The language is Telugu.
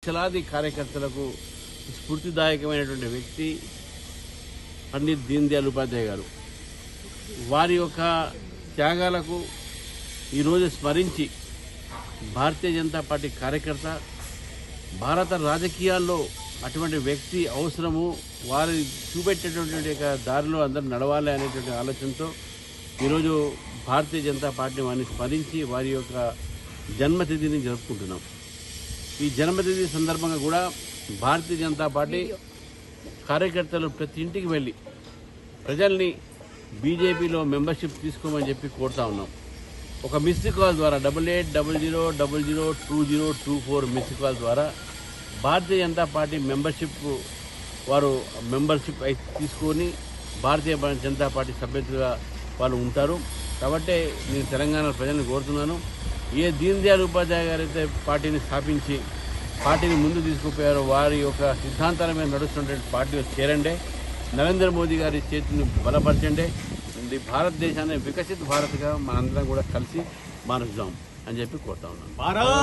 లక్షలాది కార్యకర్తలకు స్ఫూర్తిదాయకమైనటువంటి వ్యక్తి పండిత్ దీన్ దయాళ్ ఉపాధ్యాయ గారు. వారి యొక్క త్యాగాలకు ఈరోజు స్మరించి భారతీయ జనతా పార్టీ కార్యకర్త, భారత రాజకీయాల్లో అటువంటి వ్యక్తి అవసరము, వారి చూపెట్టేటటువంటి దారిలో అందరూ నడవాలి అనేటువంటి ఆలోచనతో ఈరోజు భారతీయ జనతా పార్టీ వారిని స్మరించి వారి యొక్క జన్మతిథిని జరుపుకుంటున్నాం. ఈ జన్మతిథి సందర్భంగా కూడా భారతీయ జనతా పార్టీ కార్యకర్తలు ప్రతి ఇంటికి వెళ్ళి ప్రజల్ని బీజేపీలో మెంబర్షిప్ తీసుకోమని చెప్పి కోరుతా ఉన్నాం. ఒక మిస్డ్ కాల్ ద్వారా 8800002024 మిస్డ్ కాల్ ద్వారా భారతీయ జనతా పార్టీ వారు మెంబర్షిప్ తీసుకొని భారతీయ జనతా పార్టీ సభ్యులుగా వాళ్ళు ఉంటారు. కాబట్టి నేను తెలంగాణ ప్రజల్ని కోరుతున్నాను, ఏ దీన్ దయాళ్ ఉపాధ్యాయ గారు అయితే పార్టీని స్థాపించి పార్టీని ముందు తీసుకుపోయారో వారి యొక్క సిద్ధాంతాల మీద నడుస్తున్నటువంటి పార్టీలో చేరండి, నరేంద్ర మోదీ గారి చేతిని బలపరచండి, భారతదేశాన్ని వికసిత భారత్గా మనందరం కూడా కలిసి మారుద్దాం అని చెప్పి కోరుతా ఉన్నాను.